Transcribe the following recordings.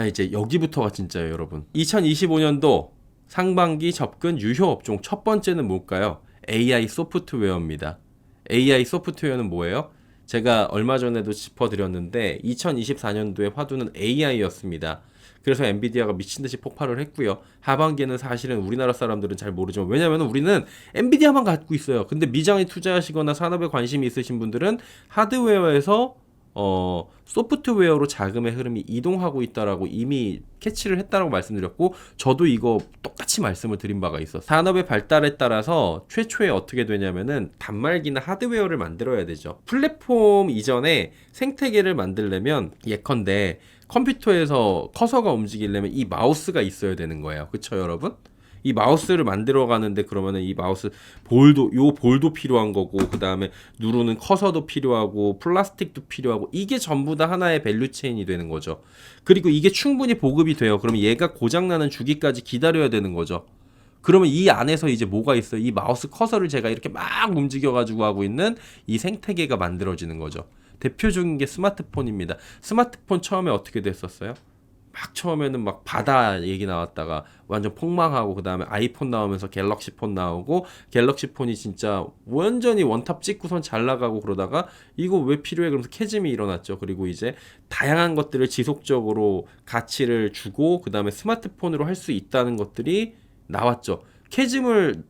자, 이제 여기부터가 진짜예요, 여러분. 2025년도 상반기 접근 유효 업종 첫 번째는 뭘까요? AI 소프트웨어입니다. AI 소프트웨어는 뭐예요? 제가 얼마 전에도 짚어드렸는데 2024년도의 화두는 AI였습니다. 그래서 엔비디아가 미친듯이 폭발을 했고요. 하반기에는 사실은 우리나라 사람들은 잘 모르지만, 왜냐면 우리는 엔비디아만 갖고 있어요. 근데 미장에 투자하시거나 산업에 관심이 있으신 분들은 하드웨어에서 소프트웨어로 자금의 흐름이 이동하고 있다라고 이미 캐치를 했다라고 말씀드렸고, 저도 이거 똑같이 말씀을 드린 바가 있어. 산업의 발달에 따라서 최초에 어떻게 되냐면은 단말기나 하드웨어를 만들어야 되죠. 플랫폼 이전에 생태계를 만들려면 예컨대 컴퓨터에서 커서가 움직이려면 이 마우스가 있어야 되는 거예요. 그쵸, 여러분? 이 마우스를 만들어 가는데, 그러면은 이 마우스 볼도 필요한 거고, 그 다음에 누르는 커서도 필요하고, 플라스틱도 필요하고, 이게 전부 다 하나의 밸류 체인이 되는 거죠. 그리고 이게 충분히 보급이 돼요. 그러면 얘가 고장나는 주기까지 기다려야 되는 거죠. 그러면 이 안에서 이제 뭐가 있어요? 이 마우스 커서를 제가 이렇게 막 움직여가지고 하고 있는 이 생태계가 만들어지는 거죠. 대표적인 게 스마트폰입니다. 스마트폰 처음에 어떻게 됐었어요? 막 처음에는 막 바다 얘기 나왔다가 완전 폭망하고, 그 다음에 아이폰 나오면서 갤럭시 폰 나오고, 갤럭시 폰이 진짜 완전히 원탑 찍고선 잘 나가고, 그러다가 이거 왜 필요해? 그러면서 캐즘이 일어났죠. 그리고 이제 다양한 것들을 지속적으로 가치를 주고, 그 다음에 스마트폰으로 할 수 있다는 것들이 나왔죠. 캐즘을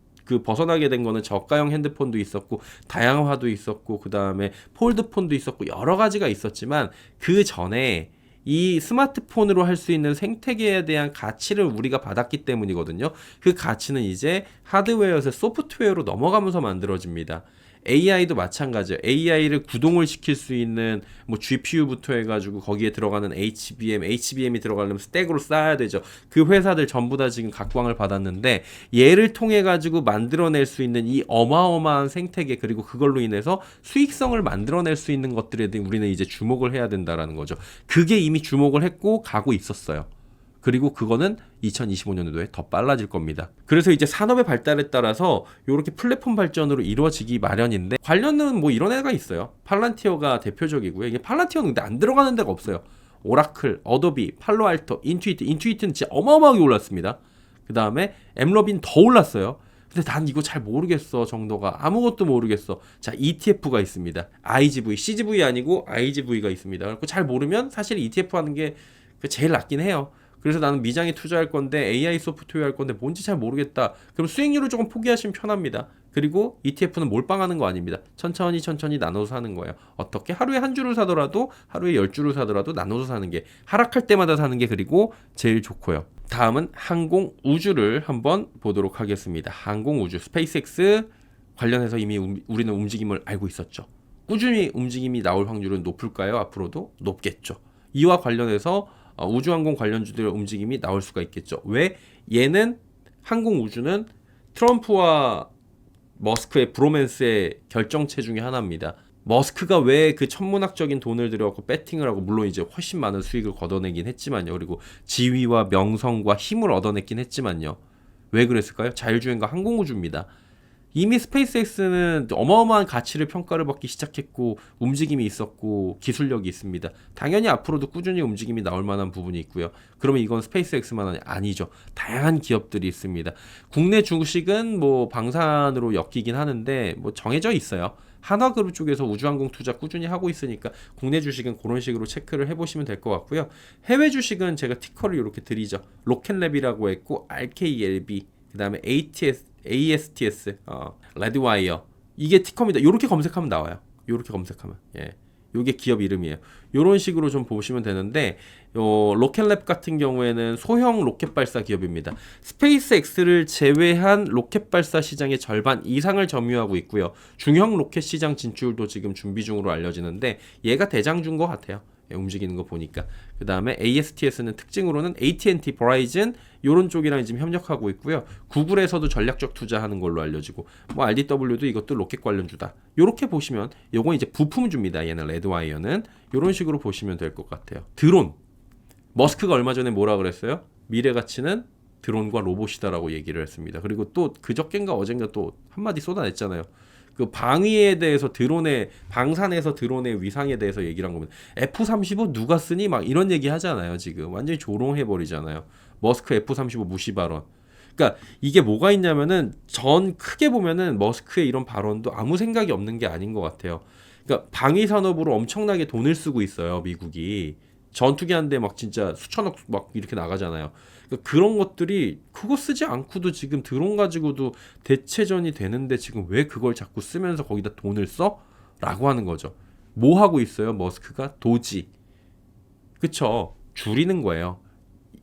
벗어나게 된 거는 저가형 핸드폰도 있었고, 다양화도 있었고, 그 다음에 폴드폰도 있었고, 여러 가지가 있었지만, 그 전에 이 스마트폰으로 할 수 있는 생태계에 대한 가치를 우리가 받았기 때문이거든요. 그 가치는 이제 하드웨어에서 소프트웨어로 넘어가면서 만들어집니다. AI도 마찬가지예요. AI를 구동을 시킬 수 있는 뭐 GPU부터 해가지고 거기에 들어가는 HBM이 들어가려면 스택으로 쌓아야 되죠. 그 회사들 전부 다 지금 각광을 받았는데, 얘를 통해 가지고 만들어낼 수 있는 이 어마어마한 생태계, 그리고 그걸로 인해서 수익성을 만들어낼 수 있는 것들에 대해 우리는 이제 주목을 해야 된다라는 거죠. 그게 이미 주목을 했고 가고 있었어요. 그리고 그거는 2025년도에 더 빨라질 겁니다. 그래서 이제 산업의 발달에 따라서 이렇게 플랫폼 발전으로 이루어지기 마련인데, 관련은 뭐 이런 애가 있어요. 팔란티어가 대표적이고요. 이게 팔란티어는 근데 안 들어가는 데가 없어요. 오라클, 어도비, 팔로알토, 인투이트는 진짜 어마어마하게 올랐습니다. 그 다음에 엠러빈 더 올랐어요. 근데 난 이거 잘 모르겠어 정도가, 아무것도 모르겠어. 자, ETF가 있습니다. IGV, CGV 아니고 IGV가 있습니다. 그리고 잘 모르면 사실 ETF 하는 게 제일 낫긴 해요. 그래서 나는 미장에 투자할 건데 AI 소프트웨어 할 건데 뭔지 잘 모르겠다. 그럼 수익률을 조금 포기하시면 편합니다. 그리고 ETF는 몰빵하는 거 아닙니다. 천천히 나눠서 사는 거예요. 어떻게? 하루에 한 주를 사더라도, 하루에 10주를 사더라도 나눠서 사는 게, 하락할 때마다 사는 게 그리고 제일 좋고요. 다음은 항공 우주를 한번 보도록 하겠습니다. 항공 우주, 스페이스X 관련해서 이미 우리는 움직임을 알고 있었죠. 꾸준히 움직임이 나올 확률은 높을까요? 앞으로도 높겠죠. 이와 관련해서 우주항공 관련주들의 움직임이 나올 수가 있겠죠. 왜? 얘는, 항공 우주는 트럼프와 머스크의 브로맨스의 결정체 중에 하나입니다. 머스크가 왜 그 천문학적인 돈을 들여갖고 배팅을 하고, 물론 이제 훨씬 많은 수익을 걷어내긴 했지만요. 그리고 지위와 명성과 힘을 얻어냈긴 했지만요. 왜 그랬을까요? 자율주행과 항공우주입니다. 이미 스페이스X는 어마어마한 가치를 평가를 받기 시작했고, 움직임이 있었고, 기술력이 있습니다. 당연히 앞으로도 꾸준히 움직임이 나올 만한 부분이 있고요. 그러면 이건 스페이스X만 아니죠. 다양한 기업들이 있습니다. 국내 주식은 뭐 방산으로 엮이긴 하는데 뭐 정해져 있어요. 한화그룹 쪽에서 우주항공 투자 꾸준히 하고 있으니까 국내 주식은 그런 식으로 체크를 해보시면 될 것 같고요. 해외 주식은 제가 티커를 이렇게 드리죠. 로켓랩이라고 했고, RKLB, 그 다음에 ASTS, 레드와이어, 이게 티커입니다. 이렇게 검색하면 나와요. 이렇게 검색하면, 예, 이게 기업 이름이에요. 이런 식으로 좀 보시면 되는데, 로켓랩 같은 경우에는 소형 로켓 발사 기업입니다. 스페이스X를 제외한 로켓 발사 시장의 절반 이상을 점유하고 있고요. 중형 로켓 시장 진출도 지금 준비 중으로 알려지는데, 얘가 대장주인 것 같아요. 움직이는 거 보니까. 그 다음에 ASTS는 특징으로는 AT&T, 버라이즌 요런 쪽이랑 지금 협력하고 있고요. 구글에서도 전략적 투자하는 걸로 알려지고, 뭐 RDW도 이것도 로켓 관련주다. 요렇게 보시면, 요건 이제 부품주입니다. 얘는 레드와이어는 요런 식으로 보시면 될 것 같아요. 드론, 머스크가 얼마 전에 뭐라 그랬어요? 미래 가치는 드론과 로봇이다라고 얘기를 했습니다. 그리고 또 그저껜가 어젠가 또 한마디 쏟아냈잖아요. 그 방위에 대해서 드론의 방산에서 드론의 위상에 대해서 얘기를 한 거면 F-35 누가 쓰니 막 이런 얘기 하잖아요. 지금 완전히 조롱해 버리잖아요. 머스크 F-35 무시 발언. 그러니까 이게 뭐가 있냐면은 전 크게 보면은 머스크의 이런 발언도 아무 생각이 없는 게 아닌 것 같아요. 그러니까 방위 산업으로 엄청나게 돈을 쓰고 있어요. 미국이 전투기 한 대 막 진짜 수천억 막 이렇게 나가잖아요. 그러니까 그런 것들이 그거 쓰지 않고도 지금 드론 가지고도 대체전이 되는데 지금 왜 그걸 자꾸 쓰면서 거기다 돈을 써? 라고 하는 거죠. 뭐 하고 있어요? 머스크가 도지. 그쵸? 줄이는 거예요.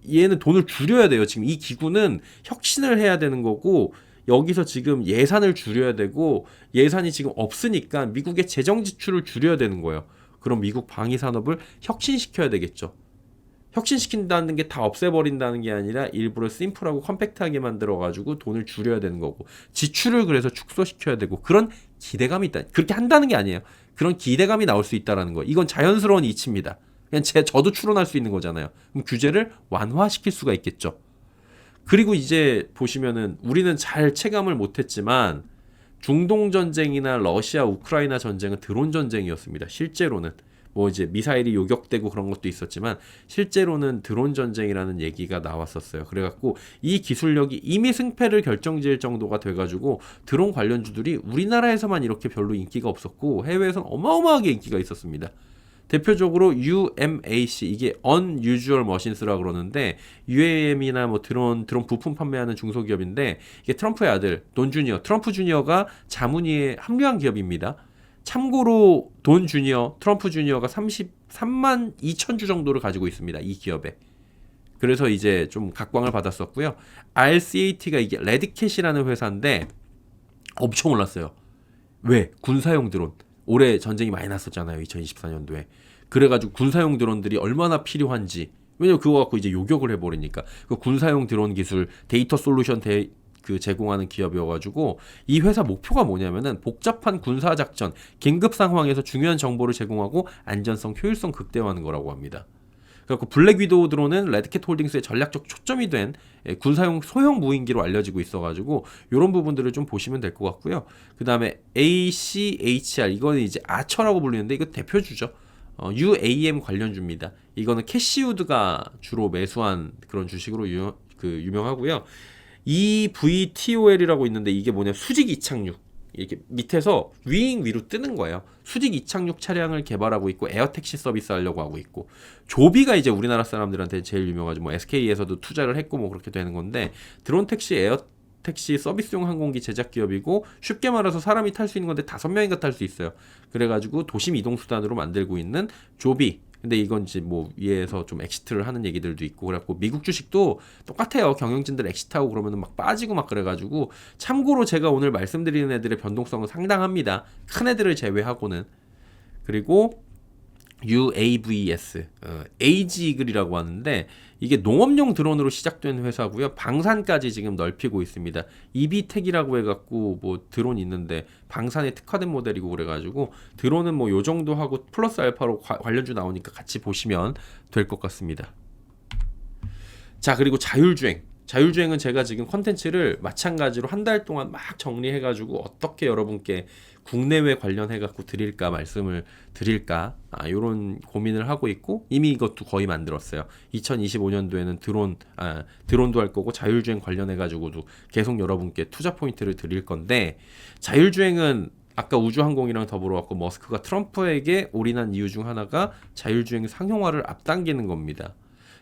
얘는 돈을 줄여야 돼요. 지금 이 기구는 혁신을 해야 되는 거고 여기서 지금 예산을 줄여야 되고 예산이 지금 없으니까 미국의 재정 지출을 줄여야 되는 거예요. 그럼 미국 방위 산업을 혁신시켜야 되겠죠. 혁신시킨다는 게 다 없애버린다는 게 아니라 일부러 심플하고 컴팩트하게 만들어가지고 돈을 줄여야 되는 거고 지출을 그래서 축소시켜야 되고 그런 기대감이 있다. 그렇게 한다는 게 아니에요. 그런 기대감이 나올 수 있다라는 거. 이건 자연스러운 이치입니다. 그냥 저도 추론할 수 있는 거잖아요. 그럼 규제를 완화시킬 수가 있겠죠. 그리고 이제 보시면은 우리는 잘 체감을 못했지만 중동 전쟁이나 러시아 우크라이나 전쟁은 드론 전쟁이었습니다. 실제로는 뭐 이제 미사일이 요격되고 그런 것도 있었지만 실제로는 드론 전쟁이라는 얘기가 나왔었어요. 그래갖고 이 기술력이 이미 승패를 결정지을 정도가 돼가지고 드론 관련주들이 우리나라에서만 이렇게 별로 인기가 없었고 해외에서는 어마어마하게 인기가 있었습니다. 대표적으로 UMAC 이게 Unusual Machines라고 그러는데 UAM이나 뭐 드론 부품 판매하는 중소기업인데 이게 트럼프의 아들 돈 주니어 트럼프 주니어가 자문위에 합류한 기업입니다. 참고로 돈 주니어 트럼프 주니어가 33만 2천 주 정도를 가지고 있습니다. 이 기업에. 그래서 이제 좀 각광을 받았었고요. RCAT가 이게 레드캣이라는 회사인데 엄청 올랐어요. 왜? 군사용 드론. 올해 전쟁이 많이 났었잖아요. 2024년도에. 그래가지고 군사용 드론들이 얼마나 필요한지. 왜냐면 그거 갖고 이제 요격을 해버리니까. 그 군사용 드론 기술 데이터 솔루션 제공하는 기업이어가지고 이 회사 목표가 뭐냐면은 복잡한 군사작전, 긴급 상황에서 중요한 정보를 제공하고 안전성, 효율성 극대화하는 거라고 합니다. 그래서 블랙 위도우 드론은 레드캣 홀딩스의 전략적 초점이 된 군사용 소형 무인기로 알려지고 있어가지고 이런 부분들을 좀 보시면 될 것 같고요. 그 다음에 ACHR 이거는 이제 아처라고 불리는데 이거 대표주죠. UAM 관련주입니다. 이거는 캐시우드가 주로 매수한 그런 주식으로 유명하고요. EVTOL이라고 있는데 이게 뭐냐 수직 이착륙 이렇게 밑에서 위로 뜨는 거예요. 수직 이착륙 차량을 개발하고 있고 에어택시 서비스 하려고 하고 있고 조비가 이제 우리나라 사람들한테 제일 유명하죠. 뭐 SK에서도 투자를 했고 뭐 그렇게 되는 건데 드론 택시 에어택시 서비스용 항공기 제작 기업이고 쉽게 말해서 사람이 탈 수 있는 건데 5명인가 탈 수 있어요. 그래가지고 도심 이동 수단으로 만들고 있는 조비. 근데 이건 이제 뭐 위에서 좀 엑시트를 하는 얘기들도 있고 그래갖고 미국 주식도 똑같아요. 경영진들 엑시트하고 그러면은 막 빠지고 막 그래가지고 참고로 제가 오늘 말씀드리는 애들의 변동성은 상당합니다. 큰 애들을 제외하고는. 그리고 UAVS, 에이지이글이라고 하는데 이게 농업용 드론으로 시작된 회사고요. 방산까지 지금 넓히고 있습니다. EB텍이라고 해갖고 뭐 드론 있는데 방산에 특화된 모델이고 그래가지고 드론은 뭐 요 정도 하고 플러스 알파로 관련주 나오니까 같이 보시면 될 것 같습니다. 자 그리고 자율주행은 제가 지금 컨텐츠를 마찬가지로 한 달 동안 막 정리해가지고 어떻게 여러분께 국내외 관련해갖고 말씀을 드릴까 요런 고민을 하고 있고 이미 이것도 거의 만들었어요. 2025년도에는 드론도 할 거고 자율주행 관련해가지고도 계속 여러분께 투자 포인트를 드릴 건데 자율주행은 아까 우주항공이랑 더불어 갖고 머스크가 트럼프에게 올인한 이유 중 하나가 자율주행 상용화를 앞당기는 겁니다.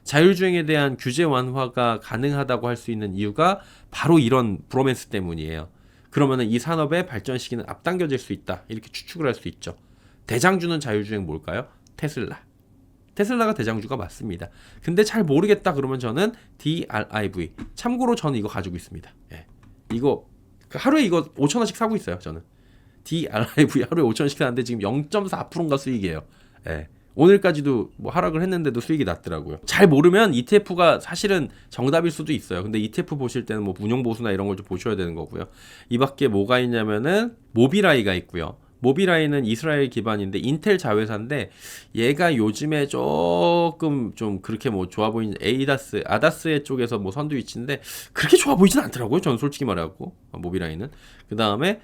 자율주행에 대한 규제 완화가 가능하다고 할 수 있는 이유가 바로 이런 브로맨스 때문이에요. 그러면은 이 산업의 발전 시기는 앞당겨질 수 있다. 이렇게 추측을 할 수 있죠. 대장주는 자율주행 뭘까요? 테슬라가 대장주가 맞습니다. 근데 잘 모르겠다 그러면 저는 DRIV. 참고로 저는 이거 가지고 있습니다. 예. 이거 하루에 이거 5,000원씩 사고 있어요. 저는 DRIV 하루에 5,000원씩 사는데 지금 0.4%인가 수익이에요. 예. 오늘까지도 뭐 하락을 했는데도 수익이 났더라고요. 잘 모르면 ETF가 사실은 정답일 수도 있어요. 근데 ETF 보실 때는 뭐 운용보수나 이런 걸 좀 보셔야 되는 거고요. 이 밖에 뭐가 있냐면은 모비라이가 있고요. 모비라이는 이스라엘 기반인데 인텔 자회사인데 얘가 요즘에 조금 좀 그렇게 뭐 좋아 보이는 아다스의 쪽에서 뭐 선두 위치인데 그렇게 좋아 보이진 않더라고요. 저는 솔직히 말해갖고 모비라이는. 그 다음에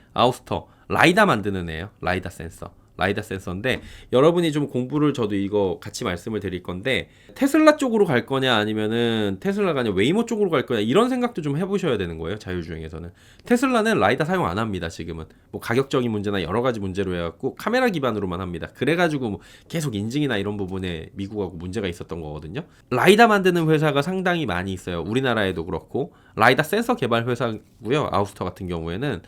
라이다 만드는 애예요. 라이다 센서. 라이다 센서인데 여러분이 좀 공부를 저도 이거 같이 말씀을 드릴 건데 테슬라 쪽으로 갈 거냐 아니면은 테슬라가 아니라 웨이모 쪽으로 갈 거냐 이런 생각도 좀 해보셔야 되는 거예요. 자율주행에서는 테슬라는 라이다 사용 안 합니다. 지금은 뭐 가격적인 문제나 여러 가지 문제로 해갖고 카메라 기반으로만 합니다. 그래가지고 뭐 계속 인증이나 이런 부분에 미국하고 문제가 있었던 거거든요. 라이다 만드는 회사가 상당히 많이 있어요. 우리나라에도 그렇고 라이다 센서 개발 회사고요. 아우스터 같은 경우에는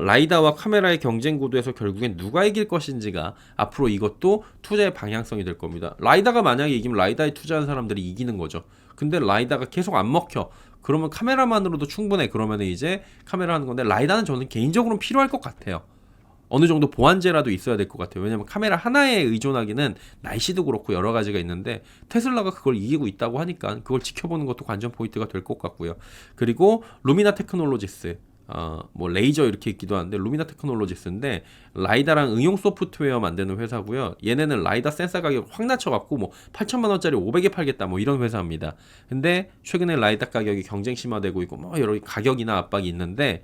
라이다와 카메라의 경쟁 구도에서 결국엔 누가 이길 것인지가 앞으로 이것도 투자의 방향성이 될 겁니다. 라이다가 만약에 이기면 라이다에 투자한 사람들이 이기는 거죠. 근데 라이다가 계속 안 먹혀. 그러면 카메라만으로도 충분해. 그러면 이제 카메라 하는 건데 라이다는 저는 개인적으로는 필요할 것 같아요. 어느 정도 보완제라도 있어야 될 것 같아요. 왜냐면 카메라 하나에 의존하기는 날씨도 그렇고 여러 가지가 있는데 테슬라가 그걸 이기고 있다고 하니까 그걸 지켜보는 것도 관전 포인트가 될 것 같고요. 그리고 루미나 테크놀로지스 뭐 레이저 이렇게 있기도 한데 루미나 테크놀로지스인데 라이다랑 응용 소프트웨어 만드는 회사고요. 얘네는 라이다 센서 가격 확 낮춰갖고 뭐 8천만 원짜리 500에 팔겠다 뭐 이런 회사입니다. 근데 최근에 라이다 가격이 경쟁 심화되고 있고 뭐 여러 가격이나 압박이 있는데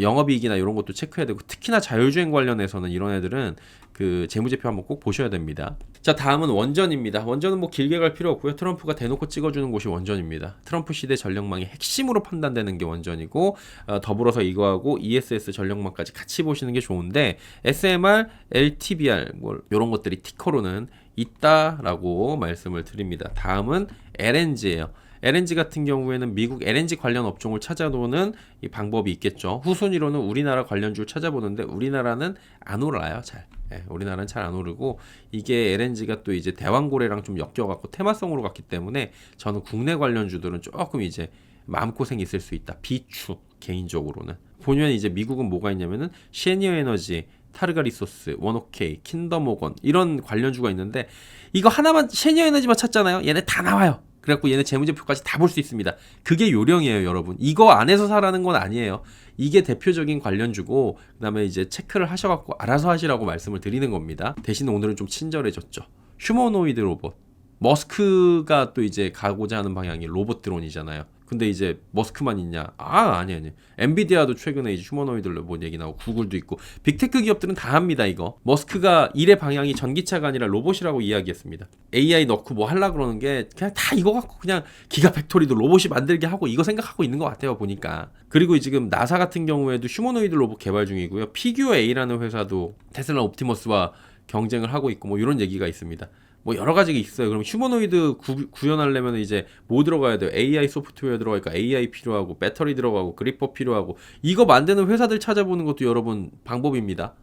영업이익이나 이런 것도 체크해야 되고 특히나 자율주행 관련해서는 이런 애들은 그 재무제표 한번 꼭 보셔야 됩니다. 자, 다음은 원전입니다. 원전은 뭐 길게 갈 필요 없고요. 트럼프가 대놓고 찍어주는 곳이 원전입니다. 트럼프 시대 전력망의 핵심으로 판단되는 게 원전이고 더불어서 이거하고 ESS 전력망까지 같이 보시는 게 좋은데 SMR, LTBR 뭐 이런 것들이 티커로는 있다라고 말씀을 드립니다. 다음은 LNG예요. LNG 같은 경우에는 미국 LNG 관련 업종을 찾아보는 이 방법이 있겠죠. 후순위로는 우리나라 관련주를 찾아보는데 우리나라는 안 올라요, 잘. 우리나라는 잘 안 오르고 이게 LNG가 또 이제 대왕고래랑 좀 엮여갖고 테마성으로 갔기 때문에 저는 국내 관련주들은 조금 이제 마음고생이 있을 수 있다. 비추 개인적으로는. 보면 이제 미국은 뭐가 있냐면은 셰니어 에너지, 타르가 리소스, 원오케이, 킨더모건 이런 관련주가 있는데 이거 하나만 셰니어 에너지만 찾잖아요. 얘네 다 나와요. 그래갖고 얘네 재무제표까지 다 볼 수 있습니다. 그게 요령이에요, 여러분. 이거 안에서 사라는 건 아니에요. 이게 대표적인 관련주고 그다음에 이제 체크를 하셔갖고 알아서 하시라고 말씀을 드리는 겁니다. 대신 오늘은 좀 친절해졌죠. 휴머노이드 로봇. 머스크가 또 이제 가고자 하는 방향이 로봇 드론이잖아요. 근데 이제 머스크만 있냐? 아니. 엔비디아도 최근에 이제 휴머노이드 로봇 얘기 나오고 구글도 있고 빅테크 기업들은 다 합니다, 이거. 머스크가 일의 방향이 전기차가 아니라 로봇이라고 이야기했습니다. AI 넣고 뭐 하려고 그러는 게 그냥 다 이거 갖고 그냥 기가팩토리도 로봇이 만들게 하고 이거 생각하고 있는 것 같아요, 보니까. 그리고 지금 나사 같은 경우에도 휴머노이드 로봇 개발 중이고요. 피규어 A라는 회사도 테슬라 옵티머스와 경쟁을 하고 있고 뭐 이런 얘기가 있습니다. 뭐 여러 가지가 있어요. 그럼 휴머노이드 구현하려면 이제 뭐 들어가야 돼요? AI 소프트웨어 들어가니까 AI 필요하고 배터리 들어가고 그리퍼 필요하고 이거 만드는 회사들 찾아보는 것도 여러분 방법입니다.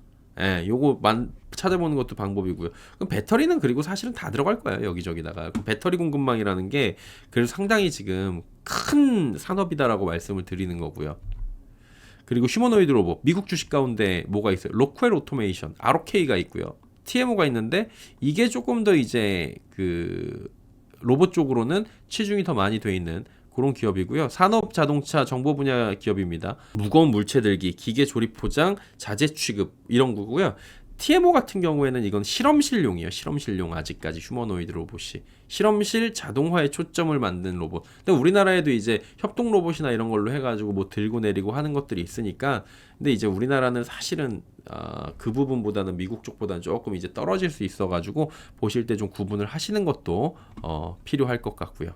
요거 찾아보는 것도 방법이고요. 그럼 배터리는 그리고 사실은 다 들어갈 거예요. 여기저기다가. 배터리 공급망이라는 게 그래서 상당히 지금 큰 산업이다라고 말씀을 드리는 거고요. 그리고 휴머노이드 로봇 미국 주식 가운데 뭐가 있어요? 로쿠엘 오토메이션, ROK가 있고요. TMO가 있는데 이게 조금 더 이제 그 로봇 쪽으로는 치중이 더 많이 돼 있는 그런 기업이고요. 산업 자동차 정보 분야 기업입니다. 무거운 물체 들기, 기계 조립 포장, 자재 취급 이런 거고요. TMO 같은 경우에는 이건 실험실용이에요. 실험실용 아직까지 휴머노이드 로봇이. 실험실 자동화에 초점을 만든 로봇. 근데 우리나라에도 이제 협동 로봇이나 이런 걸로 해가지고 뭐 들고 내리고 하는 것들이 있으니까. 근데 이제 우리나라는 사실은 그 부분보다는 미국 쪽보다는 조금 이제 떨어질 수 있어가지고 보실 때 좀 구분을 하시는 것도 필요할 것 같고요.